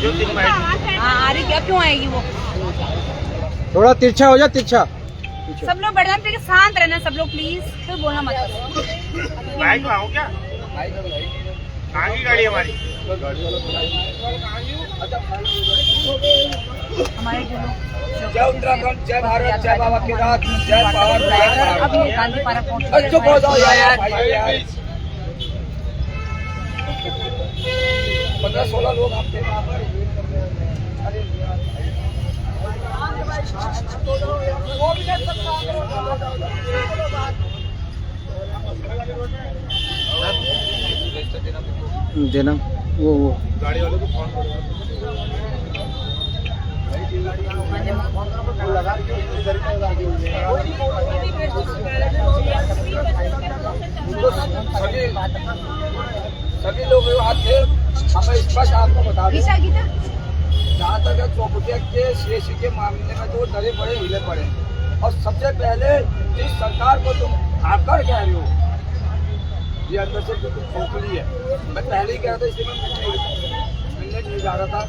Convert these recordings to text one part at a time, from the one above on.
हाँ आ रही क्या, क्यों आएगी वो? थोड़ा तिरछा हो जा, तिरछा। सब लोग बैठ जाए, शांत रहना सब लोग प्लीज, तो बोलना मत। बाइक में आओ क्या? आगे गाड़ी हमारी। हमारे जो लोग जय उत्तराखंड, जय भारत, जय बाबा केदार, जय पहाड़, जय पहाड़। अभी गांधी पार्क पहुंच 15-16 लोग आपके देना वो गाड़ी वालों को फोन करो। सभी लोग हाथ थे। हमें स्पष्ट आपको बता दें, जहाँ तक चौकुटिया के सीएसी के मामले में तो डरे पड़े, हिले पड़े। और सबसे पहले जिस सरकार को तुम आकर कह रहे हो, ये अंदर से खोखली है। मैं पहले ही कह रहा था, इसलिए मैं मिलने नहीं जा रहा था।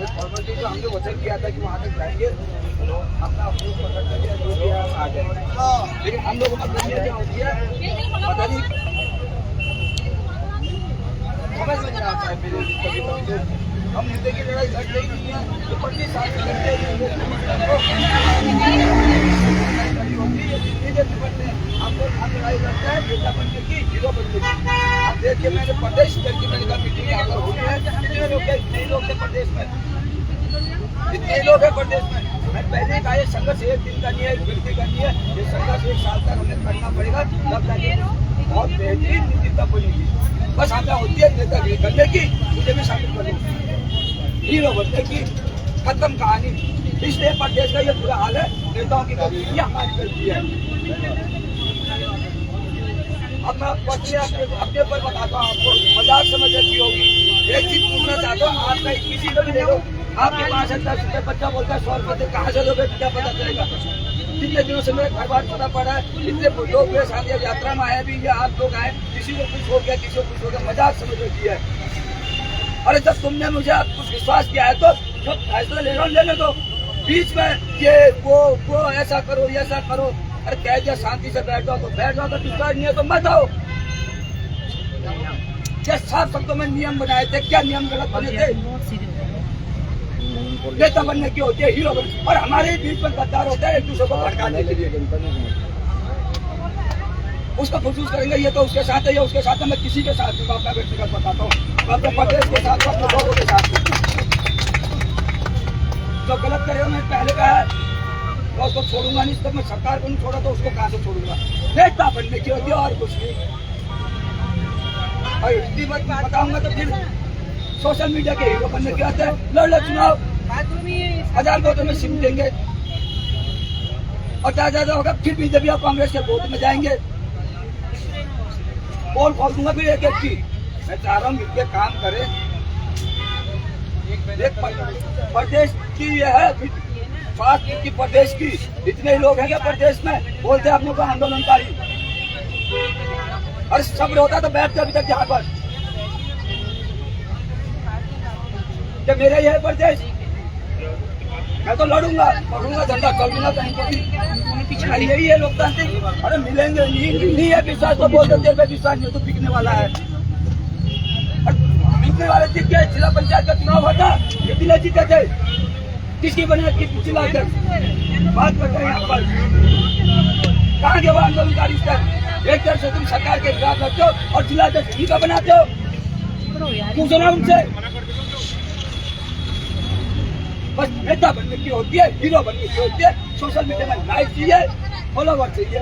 फॉर्मेलिटी जो हमने वचन किया था कि वहाँ तक जाएंगे, अपना अप्रूव पकड़ करके जो भी है आ जाए। लेकिन हम लोग मतलब ये क्या होती है, पता नहीं समझ में नहीं आता है मेरे कभी कभी। तो हम मुद्दे की लड़ाई लड़ते ही नहीं है, तो 25 साल से लड़ते ही नहीं है। आपको हम लड़ाई लड़ते हैं नेता बनने की, हीरो बनने की। अब देखिए, मैंने प्रदेश करके मैंने कहा मीटिंग यहाँ पर हुई है, कितने लोग थे प्रदेश में, कितने लोग हैं प्रदेश में। मैं पहले कहा ये संघर्ष एक दिन का नहीं है, एक घंटे का नहीं है, ये संघर्ष 1 साल तक हमें करना पड़ेगा, तब जाके बहुत बेहतरीन नीति तब बनेगी। बस हमें होती है नेता करने की, मुझे भी शामिल कर लो, हीरो बनने की, खत्म कहानी। इसलिए प्रदेश का ये बुरा हाल है, नेताओं की गलती हमारी गलती है। अब मैं अपने पर बताता हूँ आपको, मजाक समझ रखी होगी। एक चीज पूछना चाहता हूँ, आपका 21 रुपये ले लो, आपके पास 10 रुपये, बच्चा बोलता है 100 रुपये कहाँ से लोगे, क्या पता चलेगा। कितने दिनों से मेरे घर बार पता पड़ा है, इतने लोग मेरे साथ यात्रा में आए भी, ये आप लोग आए, किसी को कुछ हो गया, किसी को कुछ हो गया, मजाक समझ रखी है। अरे जब तुमने मुझे कुछ विश्वास किया है तो जो फैसला ले रहा हूँ लेने दो। बीच में ये वो ऐसा करो, ऐसा करो, अरे कह दिया शांति से बैठ जाओ तो बैठ जाओ, तो विश्वास नहीं है तो मत आओ। क्या साफ शब्दों में नियम बनाए थे, क्या नियम गलत बने थे? नेता बनने की होती है, हीरो बनने, और हमारे बीच में गद्दार होते हैं एक दूसरे को भड़काने के लिए। उसको महसूस करेंगे, ये तो उसके साथ है, ये उसके साथ है। मैं किसी के साथ नहीं, अपना व्यक्तिगत बताता हूँ, अपने प्रदेश के साथ, अपने लोगों के साथ। जो गलत करेगा, मैं पहले कहा है, मैं उसको छोड़ूंगा नहीं। तब मैं सरकार को नहीं छोड़ा तो उसको कहाँ से छोड़ूंगा? नेता बनने की होती है और कुछ नहीं। और इतनी बात बताऊंगा तो फिर सोशल मीडिया के हीरो बनने के आते हैं। लड़ चुनाव 1000 वोटों में सिम देंगे और ज्यादा होगा, फिर बीजेपी और कांग्रेस के वोट में जाएंगे। पोल खोल दूंगा फिर एक की। मैं चाह रहा हूँ मिलकर काम करें। प्रदेश की ये है बात की, प्रदेश की इतने लोग हैं क्या प्रदेश में, बोलते हैं अपने को आंदोलनकारी। अरे सब्र होता तो बैठते अभी तक यहाँ पर। क्या मेरा ये है प्रदेश? मैं तो लड़ूंगा, पकड़ूंगा झंडा, चलूंगा कहीं को भी। यही है लोकतांत्रिक। अरे मिलेंगे नहीं है विश्वास तो बोल देते हैं, विश्वास नहीं तो बिकने वाला है। बिकने वाले जीत गए। जिला पंचायत का चुनाव होता, कितने जीते थे? किसकी बने जिला अध्यक्ष? बात करते हैं यहाँ पर। कहाँ के वो आंदोलनकारी स्तर? एक तरफ से तुम सरकार के खिलाफ लड़ते हो और जिला अध्यक्ष का बनाते हो। पूछो ना उनसे। बस नेता बनने की होती है, हीरो बनने की होती है। सोशल मीडिया में लाइक चाहिए, फॉलोवर चाहिए।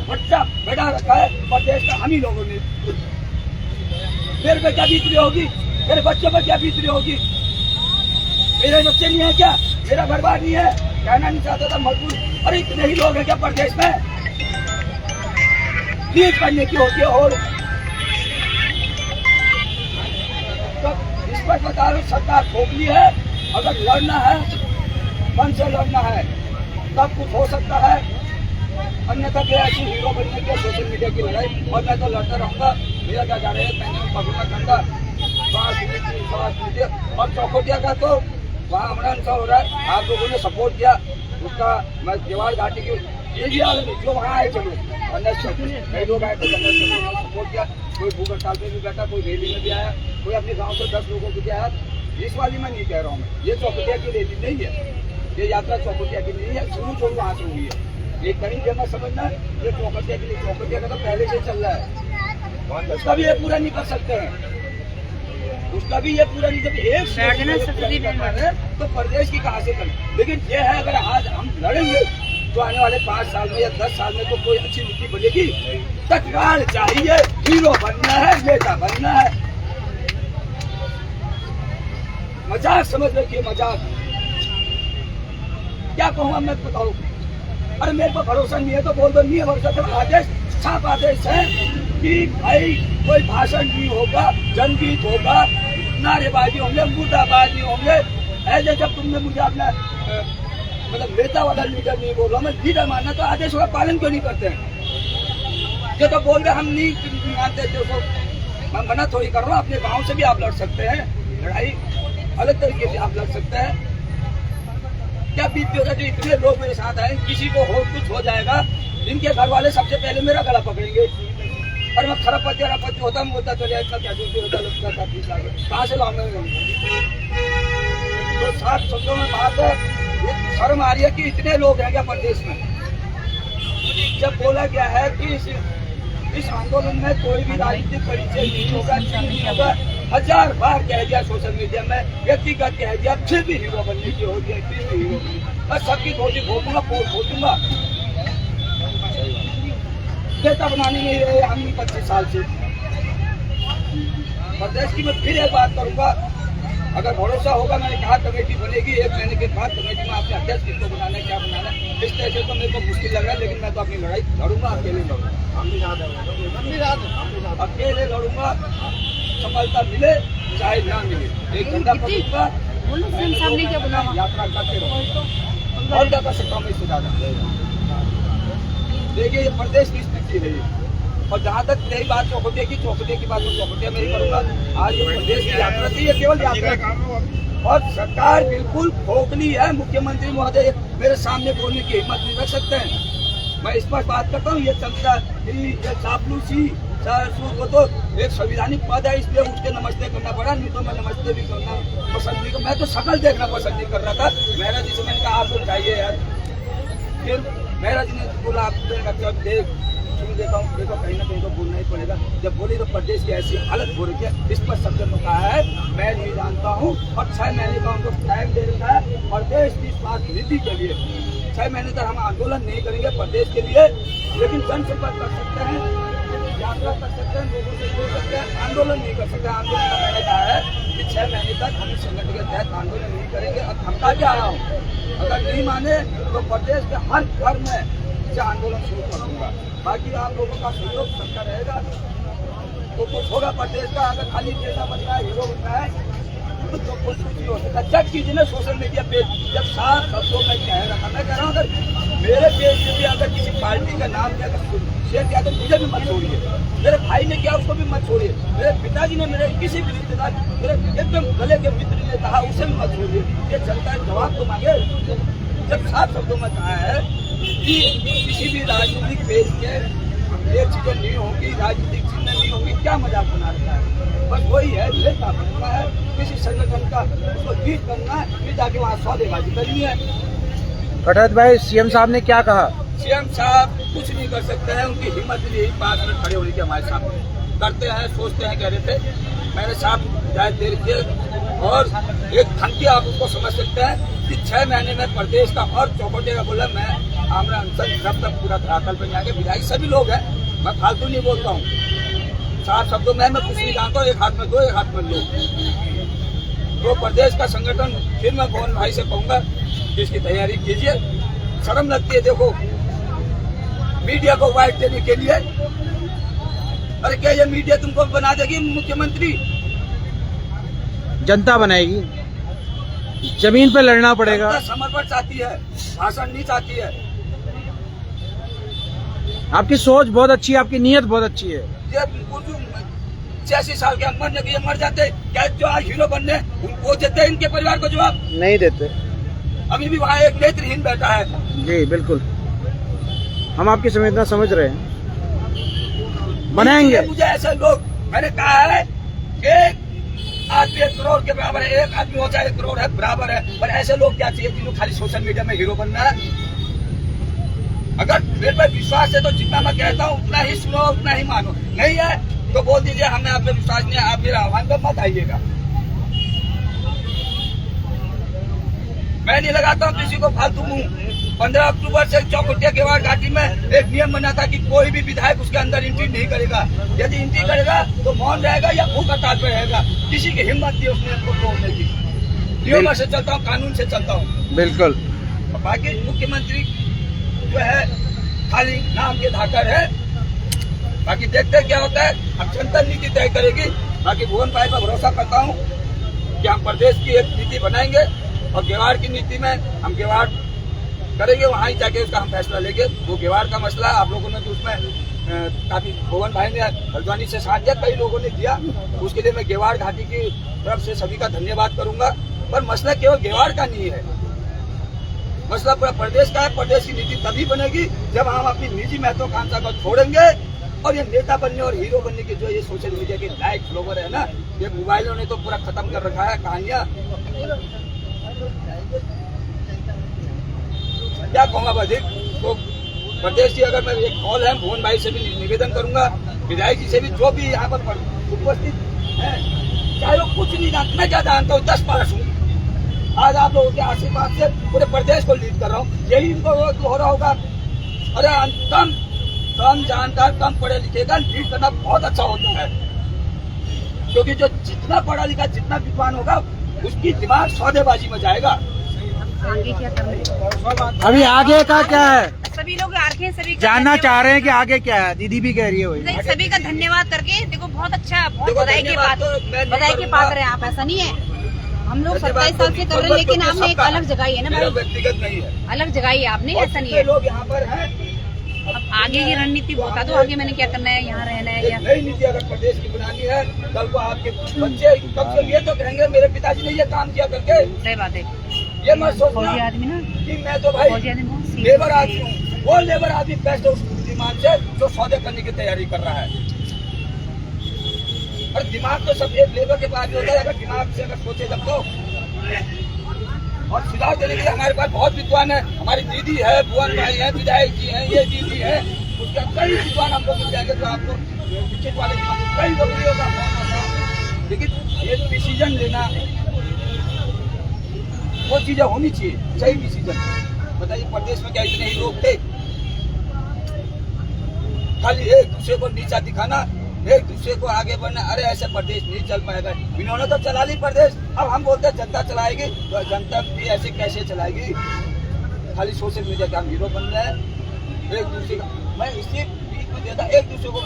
बच्चा बैठा रखा है प्रदेश का हम ही लोगों ने। मेरे पे क्या बीत रही होगी, मेरे बच्चों पर क्या बीत रही होगी? मेरे बच्चे नहीं है क्या? मेरा घर बार नहीं है? कहना नहीं चाहता था मजबूर। अरे इतने ही लोग हैं क्या प्रदेश में? लीड करने की होती है। और तो इस पर बता रहा हूँ, सरकार खोखली है। अगर लड़ना है, मन से लड़ना है, तब कुछ हो सकता है। अन्यथा फिर ऐसी हीरो बनने की सोशल मीडिया की लड़ाई। और मैं तो लड़ता रहूंगा। मेरा क्या जा रहा है, मैंने पकड़ना करता और चौकोटिया का तो वहाँ हमारा अनुसार हो रहा है, आप लोगों ने सपोर्ट किया उसका। मैं जवाहर घाटी की ये भी आदमी जो वहाँ आए, चलो कई लोग आए थे, सपोर्ट किया। कोई भूख हड़ताल में भी बैठा, कोई रैली में भी आया, कोई अपने गांव से 10 लोगों को भी आया। इस वाली में नहीं कह रहा हूँ मैं, ये चौकोटिया की रैली नहीं है, ये यात्रा चौकोटिया की नहीं है, शुरू वहाँ से हुई है। ये कहीं जगह समझना, ये चौकोटिया के लिए, चौकोटिया का तो पहले से चल रहा है, उसका भी ये पूरा नहीं कर सकते हैं, उसका भी ये पूरा नहीं। जब एक तो प्रदेश की कहाँ से करें। लेकिन ये है, अगर आज हम लड़ेंगे तो आने वाले 5 साल में या 10 साल में तो कोई अच्छी नीति बनेगी। तत्काल चाहिए, हीरो बनना है, नेता बनना है। मजाक समझ रखिए, मजाक। क्या कहूँ मैं बताऊँ, अरे मेरे को भरोसा नहीं है तो बोल दो, नहीं है भरोसा तो आदेश, साफ आदेश है कि भाई कोई भाषण नहीं होगा, जनगीत होगा, नारेबाजी होंगे, मुर्दाबाजी होंगे। ऐसे जब तुमने मुझे अपना मतलब नेता वाला लीडर नहीं बोल रहा, मैं लीडर मानना, तो आदेशों का पालन क्यों नहीं करते हैं? जो तो बोल रहे हम नहीं मानते, देखो मैं मना थोड़ी कर रहा हूँ। अपने गाँव से भी आप लड़ सकते हैं लड़ाई, अलग तरीके से आप लड़ सकते हैं। क्या बीत होगा जो इतने लोग मेरे साथ आए, किसी को हो कुछ हो जाएगा, इनके घर वाले सबसे पहले मेरा गला पकड़ेंगे। और मैं खराबपति होता, मैं बोलता चले इतना क्या ड्यूटी होता, लगता था 20 लाख कहाँ से लाऊंगा। तो 7 शब्दों में बात है, शर्म आ रही है कि इतने लोग हैं क्या प्रदेश में। जब बोला गया है कि इस आंदोलन में कोई भी राजनीतिक परिचय नहीं होगा, नहीं होगा, 1000 बार कह दिया सोशल मीडिया में, व्यक्तिगत कह दिया, फिर भी हीरो बनने की हो गया, फिर भी हीरो बनने। बस सबकी धोती खोलूंगा, पोल खोलूंगा। नेता बनाने में रहे हम 25 साल से। प्रदेश की मैं फिर एक बात करूंगा, अगर भरोसा होगा, मैंने कहा कमेटी बनेगी, 1 महीने के बाद कमेटी में आपके अध्यक्ष किसको बनाना है, क्या बनाना है, इस तरह से तो मेरे को मुश्किल लग रहा है। लेकिन मैं तो अपनी लड़ाई लड़ूंगा, अकेले लड़ूंगा, अकेले लड़ूंगा। सफलता मिले चाहे ना मिले, एक घंटा पकड़ूंगा, यात्रा करते रहो। और क्या कर सकता हूँ मैं इससे ज्यादा? देखिए ये प्रदेश की स्थिति है। और जहाँ तक रही बात चौकोटिया की बात, तो चौकोटिया मेरी करूँगा। आज ये प्रदेश की यात्रा थी, ये केवल यात्रा, और सरकार बिल्कुल खोखली है। मुख्यमंत्री महोदय मेरे सामने बोलने की हिम्मत नहीं रख सकते हैं। मैं इस पर बात करता हूँ, ये चलता चापलूसी वो तो एक संविधानिक पद है, इसलिए उठ के नमस्ते करना पड़ा, नहीं तो मैं नमस्ते भी करना पसंद नहीं कर। मैं तो शकल देखना पसंद नहीं कर रहा था। मेरा जी से मैंने कहा आप लोग जाइए यार, फिर मेरा जी ने बोला आप देख सुन देता हूँ, देखो कहीं ना कहीं तो बोलना ही पड़ेगा। जब बोली तो प्रदेश की ऐसी हालत हो रही है, इस पर शब्द में कहा है मैं नहीं जानता हूँ। और 6 महीने का उनको टाइम दे रखा है प्रदेश की स्वास्थ्य नीति के लिए। 6 महीने तक हम आंदोलन नहीं करेंगे प्रदेश के लिए, लेकिन जनसंपर्क कर सकते हैं, यात्रा कर सकते हैं, लोगों से बोल सकते हैं, आंदोलन नहीं कर सकते। आंदोलन का मैंने कहा है कि 6 महीने तक हम संगठन के तहत आंदोलन नहीं करेंगे। अब धमका के आया हूँ, अगर नहीं माने तो प्रदेश के हर घर में से आंदोलन शुरू कर दूंगा। बाकी आप लोगों का सहयोग सबका रहेगा तो कुछ होगा प्रदेश का। अगर खाली नेता बनना है, हीरो बनना है, तो कुछ नहीं हो सकता। चेक कीजिए ना सोशल मीडिया पे, जब 7 शब्दों में कह रहा, मैं कह रहा हूँ अगर मेरे पेज से भी अगर किसी पार्टी का नाम क्या शेयर किया तो मुझे भी मत छोड़िए, मेरे भाई ने किया उसको भी मत छोड़िए, मेरे पिताजी ने, मेरे किसी भी रिश्तेदार, मेरे एकदम गले के मित्र ने कहा उसे भी मत छोड़िए। ये जनता जवाब तो मांगे। जब 7 शब्दों में कहा है कि किसी भी राजनीतिक पेज के ये चीजें नहीं होंगी, राजनीतिक चिन्ह नहीं होंगी, क्या मजाक बना रखा है। बस वही है, नेता बनना है, किसी संगठन का उसको जीत करना है, फिर जाके वहाँ सौदेबाजी करनी है। कटहत भाई, सीएम साहब ने क्या कहा? सीएम साहब कुछ नहीं कर सकते हैं, उनकी हिम्मत नहीं है 5 मिनट खड़े होने के हमारे सामने। करते हैं, सोचते हैं, कह रहे थे मेरे साथ जाए देर के। और एक धमकी आप उसको समझ सकते हैं कि 6 महीने में प्रदेश का और चौकोटे का बोला मैं आमरा अनशन जब तक पूरा धरातल पर जाके विधायक सभी लोग हैं, मैं फालतू नहीं बोलता हूँ। 7 शब्दों में मैं कुछ नहीं जानता हूँ, एक हाथ में दो, एक हाथ में लो। तो प्रदेश का संगठन फिर मैं पवन भाई से कहूँगा कि इसकी तैयारी कीजिए। शर्म लगती है देखो मीडिया को वाइट देने के लिए। अरे क्या ये मीडिया तुमको बना देगी मुख्यमंत्री? जनता बनाएगी, जमीन पे लड़ना पड़ेगा। समर्पण चाहती है, भाषण नहीं चाहती है। आपकी सोच बहुत अच्छी है, आपकी नीयत बहुत अच्छी है। ये 86 साल के मरने के ये मर जाते, क्या जो आज हीरो बनने वो देते इनके परिवार को जवाब? नहीं देते। अभी भी वहाँ एक नेत्रहीन बैठा है। जी बिल्कुल, हम आपकी संवेदना समझ रहे हैं, बनाएंगे। मुझे ऐसे लोग, मैंने कहा है एक आदमी 1 करोड़ के बराबर है, एक आदमी हो चाहे 1 करोड़ है बराबर है, पर ऐसे लोग क्या चाहिए जिनको खाली सोशल मीडिया में हीरो बनना है? अगर मेरे पे विश्वास है तो जितना मैं कहता हूँ उतना ही सुनो, उतना ही मानो। नहीं है तो बोल दीजिए हमें आप पे विश्वास नहीं है, आप मेरा आह्वान पे मत आइएगा। मैं नहीं लगाता हूँ किसी को फालतू मुंह। 15 अक्टूबर से चौकुटिया गेवाड़ घाटी में एक नियम बना था कि कोई भी विधायक उसके अंदर एंट्री नहीं करेगा। यदि एंट्री करेगा तो मौन रहेगा या भूख हड़ताल पे रहेगा। किसी की हिम्मत नहीं उस नियम को तोड़ने की। नियम से चलता हूँ, कानून से चलता हूँ। बिल्कुल। बाकी मुख्यमंत्री जो है खाली नाम के धाकर है, बाकी देखते क्या होता है। अब जनता नीति तय करेगी। बाकी भुवन भाई पर भरोसा करता हूँ कि हम प्रदेश की एक नीति बनाएंगे और गेवाड़ की नीति में हम गेवाड़ करेंगे, वहाँ ही जाके उसका हम फैसला लेंगे। वो गेवाड़ का मसला आप लोगों ने तो उसमें काफी भुवन भाई ने हल्द्वानी से साथ दिया, कई लोगों ने दिया, उसके लिए मैं गेवाड़ घाटी की तरफ से सभी का धन्यवाद करूंगा। पर मसला केवल गेवाड़ का नहीं है, मसला पूरा प्रदेश का है। प्रदेश की नीति तभी बनेगी जब हम अपनी निजी महत्वाकांक्षा को छोड़ेंगे और ये नेता बनने और हीरो बनने के जो ये सोशल मीडिया के लाइक फ्लोवर है ना, ये मोबाइलों ने तो पूरा खत्म कर रखा है कहानियां। क्या कहूँगा बधिक तो प्रदेश की अगर मैं एक कॉल है भुवन भाई से भी निवेदन करूंगा, विधायक जी से भी, जो भी यहाँ पर उपस्थित है, चाहे वो कुछ नहीं जानता, मैं क्या जानता हूँ 10 पास हूँ। आज आप लोगों के आशीर्वाद से पूरे प्रदेश को लीड कर रहा हूँ, यही इनको हो रहा होगा। अरे कम जानकार, कम पढ़े लिखे का लीड करना बहुत अच्छा होता है, क्योंकि जो जितना पढ़ा लिखा, जितना विद्वान होगा, उसकी दिमाग सौदेबाजी में जाएगा। आगे क्या करना अभी आगे का क्या है, सभी लोग आगे सभी जानना चाह रहे हैं कि आगे क्या है। दीदी भी कह रही है वही। सभी का धन्यवाद करके देखो, बहुत अच्छा, बहुत देखो, बधाई के धन्यवाद पात्र, तो मैं नहीं बधाई के करूंगा। पात्र हैं आप। ऐसा नहीं है, हम लोग 27 साल से कर रहे हैं, लेकिन आपने एक अलग जगह है ना मेरा भाई, व्यक्तिगत नहीं है, अलग जगह है आपने, ऐसा नहीं है। लोग यहाँ पर हैं। अब आगे की रणनीति बता दो, आगे मैंने क्या करना है, यहाँ रहना है या नई नीति अगर प्रदेश की बनानी है, कल को आपके बच्चे कब से ये तो कहेंगे मेरे पिताजी ने ये काम किया करके। सही बात है। ये मत सोचना फौजी आदमी ना, कि मैं तो भाई फौजी आदमी बहुत लेबर आदमी हूँ। वो लेबर आदमी पैसे उस दिमाग से जो सौदे करने की तैयारी कर रहा है। और दिमाग तो सब एक लेबर के पास होता है, अगर दिमाग से अगर सोचे जब तो। और सुझाव देने के लिए हमारे पास बहुत विद्वान है, हमारी दीदी है, भुवन भाई है, विधायक जी है, ये दीदी है, उसका कई विद्वान हम लोग मिल जाएंगे जो आपको विकसित वाले कई नौकरियों का। लेकिन एक डिसीजन लेना, वो चीजें होनी चाहिए, सही डिसीजन। बताइए प्रदेश में क्या इतने ही लोग थे? खाली एक दूसरे को नीचा दिखाना, एक दूसरे को आगे बढ़ना। अरे ऐसे प्रदेश नहीं चल पाएगा। इन्होंने तो चला ली प्रदेश, अब हम बोलते हैं जनता चलाएगी, तो जनता भी ऐसे कैसे चलाएगी? खाली सोशल मीडिया का हम हीरो बन रहे हैं। एक दूसरे का मैं इसी बीच में देता, एक दूसरे को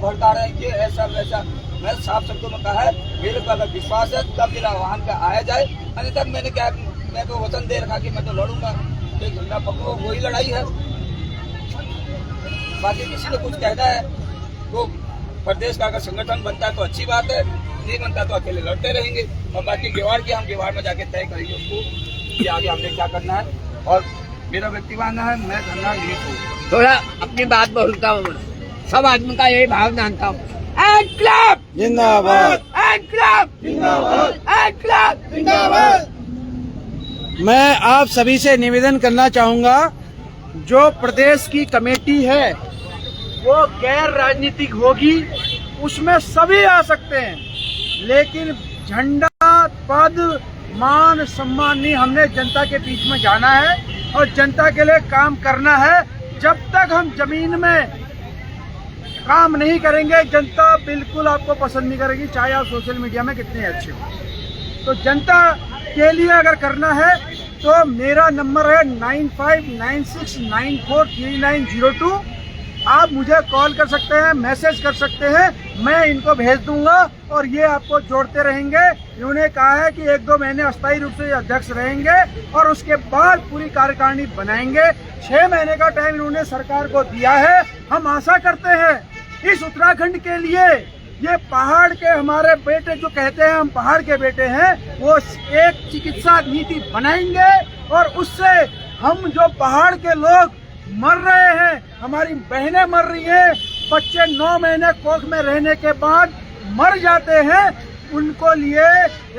भड़का रहे हैं कि ऐसा वैसा। मैं साफ शब्दों में कहा है, मेरे को अगर विश्वास है तब मेरा आह्वान का आया जाए, अन्य तक मैंने क्या, मैं तो वचन दे रखा कि मैं तो लड़ूंगा। एक झंडा पकड़ो, वही लड़ाई है। बाकी किसी ने कुछ कहना है तो प्रदेश का अगर संगठन बनता है तो अच्छी बात है, नहीं बनता तो अकेले लड़ते रहेंगे। और बाकी गेवाड़ की हम गेवाड़ में जाके तय करेंगे उसको कि आगे हमने क्या करना है। और मेरा व्यक्तिवान है, मैं धरना नहीं हूँ। थोड़ा अपनी बात बोलता हूँ, सब आदमी का यही भाव जानता हूँ। इनकलाब जिंदाबाद, इनकलाब जिंदाबाद, इनकलाब जिंदाबाद। मैं आप सभी से निवेदन करना चाहूंगा, जो प्रदेश की कमेटी है वो गैर राजनीतिक होगी, उसमें सभी आ सकते हैं, लेकिन झंडा, पद, मान, सम्मान नहीं। हमने जनता के बीच में जाना है और जनता के लिए काम करना है। जब तक हम जमीन में काम नहीं करेंगे, जनता बिल्कुल आपको पसंद नहीं करेगी, चाहे आप सोशल मीडिया में कितने अच्छे हो। तो जनता के लिए अगर करना है तो मेरा नंबर है 9596943902। आप मुझे कॉल कर सकते हैं, मैसेज कर सकते हैं, मैं इनको भेज दूंगा और ये आपको जोड़ते रहेंगे। इन्होंने कहा है कि 1-2 महीने अस्थायी रूप से अध्यक्ष रहेंगे और उसके बाद पूरी कार्यकारिणी बनाएंगे। 6 महीने का टाइम इन्होंने सरकार को दिया है। हम आशा करते हैं इस उत्तराखंड के लिए ये पहाड़ के हमारे बेटे जो कहते हैं हम पहाड़ के बेटे हैं, वो एक चिकित्सा नीति बनाएंगे और उससे हम जो पहाड़ के लोग मर रहे हैं, हमारी बहनें मर रही हैं, बच्चे 9 महीने कोख में रहने के बाद मर जाते हैं, उनको लिए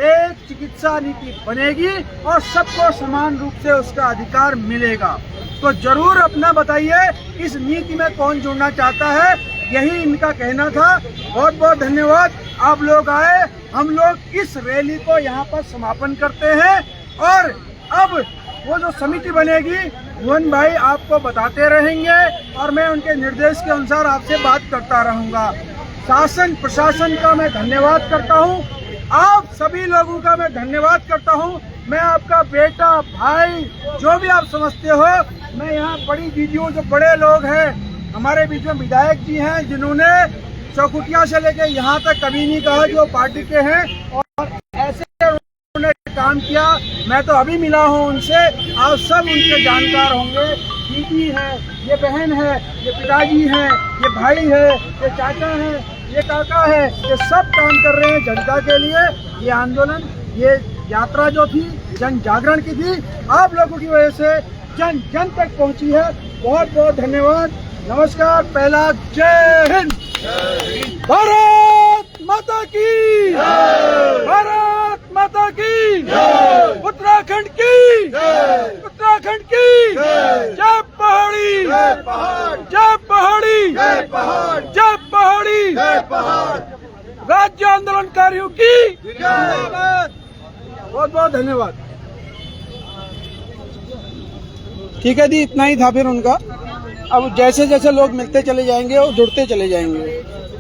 एक चिकित्सा नीति बनेगी और सबको समान रूप से उसका अधिकार मिलेगा। तो जरूर अपना बताइए इस नीति में कौन जुड़ना चाहता है, यही इनका कहना था। बहुत बहुत धन्यवाद, आप लोग आए। हम लोग इस रैली को यहाँ पर समापन करते हैं और अब वो जो समिति बनेगी भुवन भाई आपको बताते रहेंगे और मैं उनके निर्देश के अनुसार आपसे बात करता रहूंगा। शासन प्रशासन का मैं धन्यवाद करता हूँ, आप सभी लोगों का मैं धन्यवाद करता हूँ। मैं आपका बेटा भाई जो भी आप समझते हो, मैं यहाँ बड़ी दीदियों जो बड़े लोग हैं हमारे बीच में विधायक जी हैं जिन्होंने चौखुटिया से लेके यहाँ तक कभी नहीं कहा जो पार्टी के हैं और ऐसे उन्होंने काम किया। मैं तो अभी मिला हूँ उनसे, आप सब उनके जानकार होंगे। दीदी है, ये बहन है, ये पिताजी हैं, ये भाई है, ये चाचा है, ये काका है, ये सब काम कर रहे हैं जनता के लिए। ये आंदोलन, ये यात्रा जो थी जन जागरण की थी, आप लोगों की वजह से जन जन तक पहुंची है। बहुत बहुत धन्यवाद, नमस्कार, पहला जय हिंद। भारत माता की, भारत माता की, उत्तराखंड की, उत्तराखंड की जय पहाड़ी, जय पहाड़ी, जय पहाड़ी, राज्य आंदोलनकारियों की बहुत बहुत धन्यवाद। ठीक है दी, इतना ही था फिर उनका। अब जैसे जैसे लोग मिलते चले जाएंगे और जुड़ते चले जाएंगे।